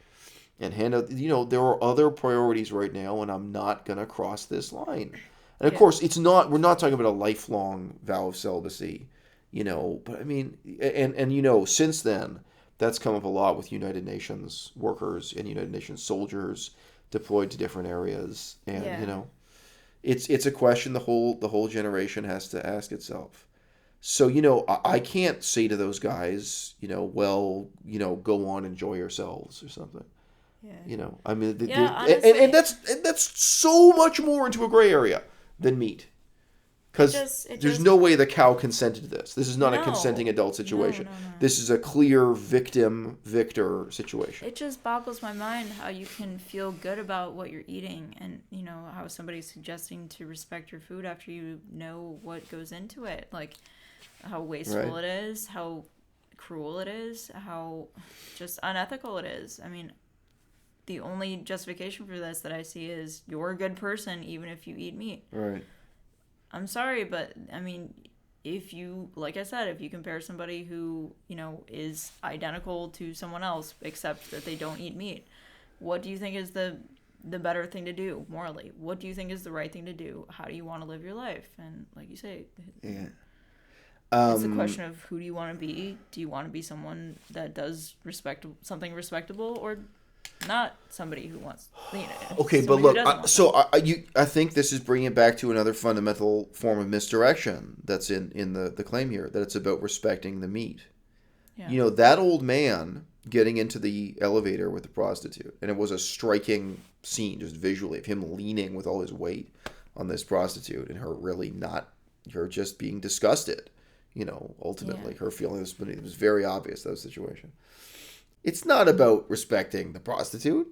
and hand out, there are other priorities right now, and I'm not going to cross this line. And of course, we're not talking about a lifelong vow of celibacy, but I mean, and since then, that's come up a lot with United Nations workers and United Nations soldiers deployed to different areas. And, it's a question the whole generation has to ask itself. So, I can't say to those guys, go on, enjoy yourselves or something. Yeah. I mean, and that's so much more into a gray area than meat. Because there's no way the cow consented to this. This is not a consenting adult situation. No. This is a clear victim-victor situation. It just boggles my mind how you can feel good about what you're eating and, how somebody's suggesting to respect your food after you know what goes into it. Like, how wasteful it is, how cruel it is, how just unethical it is. I mean, the only justification for this that I see is you're a good person even if you eat meat. Right. I'm sorry, but I mean, if you compare somebody who, is identical to someone else except that they don't eat meat, what do you think is the better thing to do morally? What do you think is the right thing to do? How do you want to live your life? And like you say, it's a question of who do you want to be? Do you want to be someone that does something respectable, or not somebody who wants, okay, but look, I think this is bringing it back to another fundamental form of misdirection that's in the claim here, that it's about respecting the meat. Yeah. That old man getting into the elevator with the prostitute, and it was a striking scene just visually of him leaning with all his weight on this prostitute and her just being disgusted, ultimately. Her feeling it was very obvious, that situation. It's not about respecting the prostitute.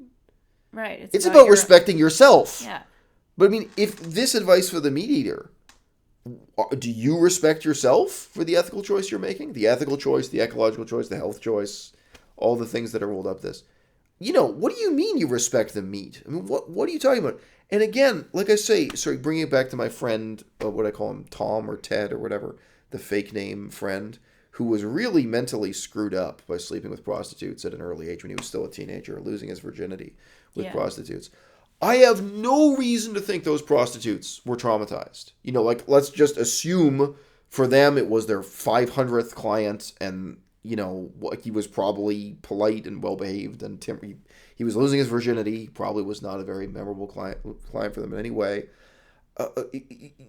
Right. It's about respecting yourself. Yeah. But I mean, if this advice for the meat eater, do you respect yourself for the ethical choice you're making? The ethical choice, the ecological choice, the health choice, all the things that are rolled up this. What do you mean you respect the meat? I mean, what are you talking about? And again, like I say, bringing it back to my friend, what I call him, Tom or Ted or whatever, the fake name friend, who was really mentally screwed up by sleeping with prostitutes at an early age when he was still a teenager, losing his virginity with prostitutes. I have no reason to think those prostitutes were traumatized. Let's just assume for them it was their 500th client, and, he was probably polite and well-behaved, and he was losing his virginity. He probably was not a very memorable client for them in any way. In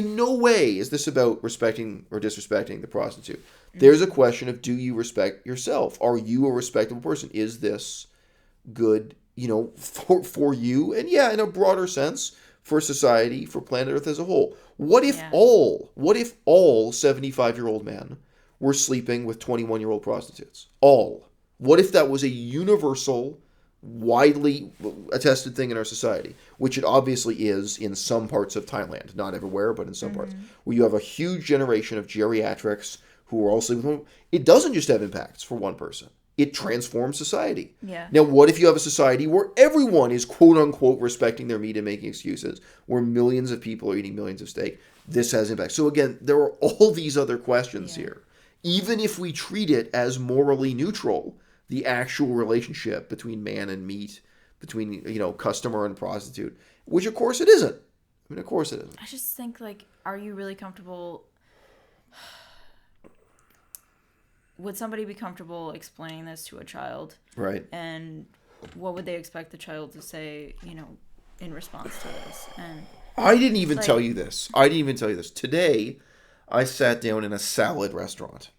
no way is this about respecting or disrespecting the prostitute. There's a question of, do you respect yourself? Are you a respectable person? Is this good, for you? And in a broader sense, for society, for planet Earth as a whole. What if all 75-year-old men were sleeping with 21-year-old prostitutes? All. What if that was a universal, widely attested thing in our society, which it obviously is in some parts of Thailand, not everywhere, but in some parts, where you have a huge generation of geriatrics who are all sleeping with women. It doesn't just have impacts for one person. It transforms society. Yeah. Now, what if you have a society where everyone is quote-unquote respecting their meat and making excuses, where millions of people are eating millions of steak? This has impact. So again, there are all these other questions here. Even if we treat it as morally neutral, the actual relationship between man and meat, between, customer and prostitute, which of course it isn't. I mean, of course it isn't. I just think, are you really comfortable? Would somebody be comfortable explaining this to a child? Right. And what would they expect the child to say, in response to this? And I didn't even tell you this. Today, I sat down in a salad restaurant.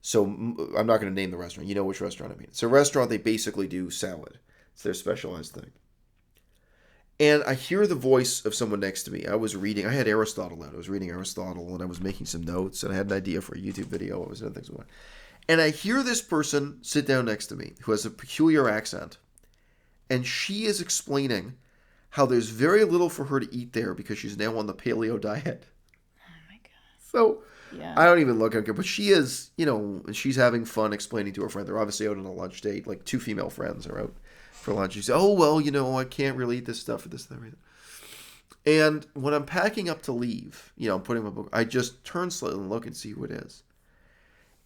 So I'm not going to name the restaurant. You know which restaurant I mean. It's a restaurant, they basically do salad. It's their specialized thing. And I hear the voice of someone next to me. I had Aristotle out. I was reading Aristotle, and I was making some notes, and I had an idea for a YouTube video. I was doing things. And I hear this person sit down next to me who has a peculiar accent. And she is explaining how there's very little for her to eat there because she's now on the paleo diet. Oh, my God. So I don't even look at her. But she is, she's having fun explaining to her friend. They're obviously out on a lunch date. Like 2 female friends are out for lunch. She said, oh, well, I can't really eat this stuff or this and everything. And when I'm packing up to leave, I'm putting my book, I just turn slightly and look and see who it is.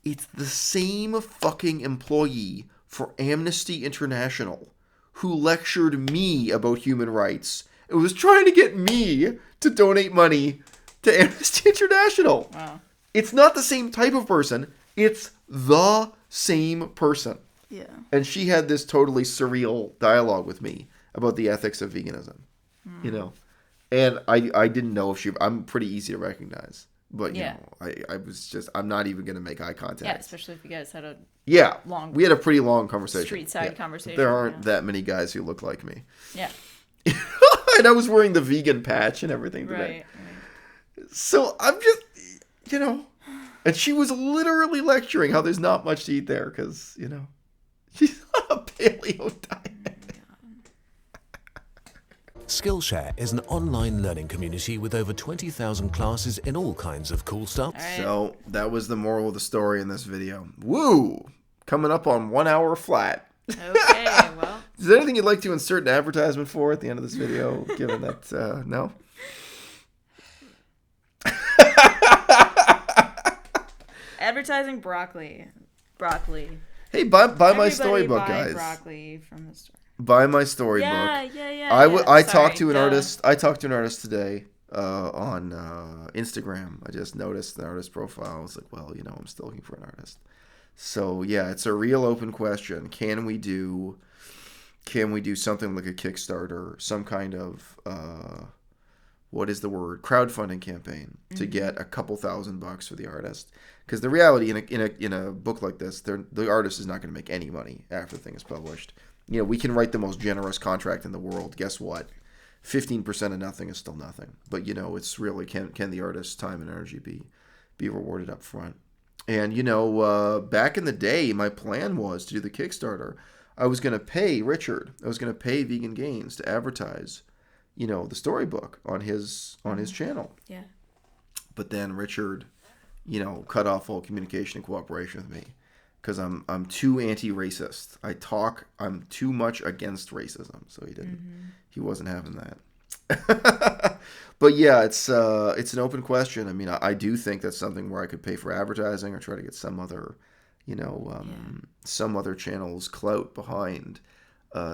It's the same fucking employee for Amnesty International who lectured me about human rights. It was trying to get me to donate money to Amnesty International. Wow. It's not the same type of person. It's the same person. Yeah. And she had this totally surreal dialogue with me about the ethics of veganism, And I didn't know if I'm pretty easy to recognize. But, I was just, I'm not even going to make eye contact. Yeah, especially if you guys had a we had a pretty long conversation. Street side conversation. There aren't that many guys who look like me. Yeah. And I was wearing the vegan patch and everything today. Right. So I'm just, and she was literally lecturing how there's not much to eat there because, she's on a paleo diet. Skillshare is an online learning community with over 20,000 classes in all kinds of cool stuff. Right. So that was the moral of the story in this video. Woo! Coming up on 1 hour flat. Okay, well. Is there anything you'd like to insert an advertisement for at the end of this video, given that, no? Advertising broccoli. Broccoli. Hey, buy my storybook, guys. Broccoli from the store. Buy my storybook. Yeah. I talked to an artist. I talked to an artist today on Instagram. I just noticed an artist profile. I was like, well, I'm still looking for an artist. So yeah, it's a real open question. Can we do something like a Kickstarter, some kind of crowdfunding campaign to get a couple $1,000 for the artist? Because the reality in a book like this, the artist is not going to make any money after the thing is published. We can write the most generous contract in the world. Guess what? 15% of nothing is still nothing. But, it's really, can the artist's time and energy be rewarded up front? And, back in the day, my plan was to do the Kickstarter. I was going to pay Richard. I was going to pay Vegan Gains to advertise, the storybook on his channel. Yeah. But then Richard, cut off all communication and cooperation with me. Because I'm too anti-racist. I'm too much against racism. So he wasn't having that. But yeah, it's an open question. I mean, I do think that's something where I could pay for advertising or try to get some other, some other channel's clout behind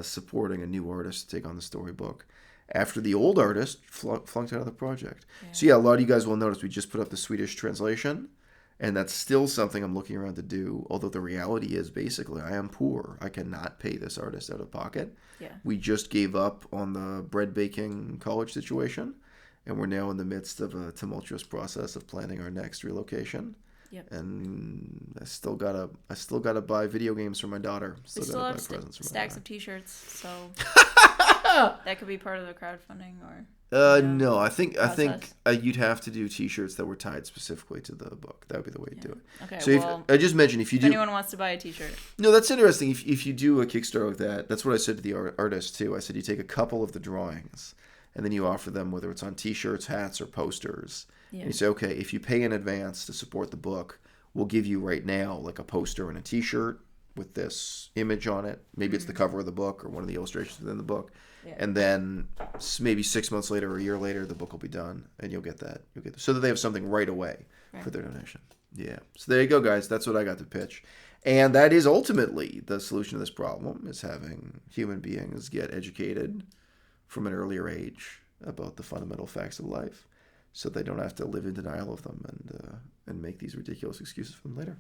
supporting a new artist to take on the storybook after the old artist flunked out of the project. Yeah. So yeah, a lot of you guys will notice we just put up the Swedish translation. And that's still something I'm looking around to do. Although the reality is basically I am poor. I cannot pay this artist out of pocket. Yeah. We just gave up on the bread baking college situation. And we're now in the midst of a tumultuous process of planning our next relocation. Yep. And I still gotta buy video games for my daughter. Still gotta buy presents for my stacks of t-shirts, so that could be part of the crowdfunding or no, I think you'd have to do t-shirts that were tied specifically to the book. That would be the way to do it. Okay. So I just mentioned if anyone wants to buy a t-shirt. No, that's interesting. If you do a Kickstarter like that's what I said to the artist too. I said you take a couple of the drawings and then you offer them whether it's on t-shirts, hats, or posters. Yeah. And you say, okay, if you pay in advance to support the book, we'll give you right now like a poster and a t-shirt with this image on it. Maybe it's the cover of the book or one of the illustrations within the book. Yeah. And then maybe 6 months later or a year later, the book will be done, and you'll get that. So that they have something right away for their donation. Yeah. So there you go, guys. That's what I got to pitch. And that is ultimately the solution to this problem, is having human beings get educated from an earlier age about the fundamental facts of life so they don't have to live in denial of them and make these ridiculous excuses for them later.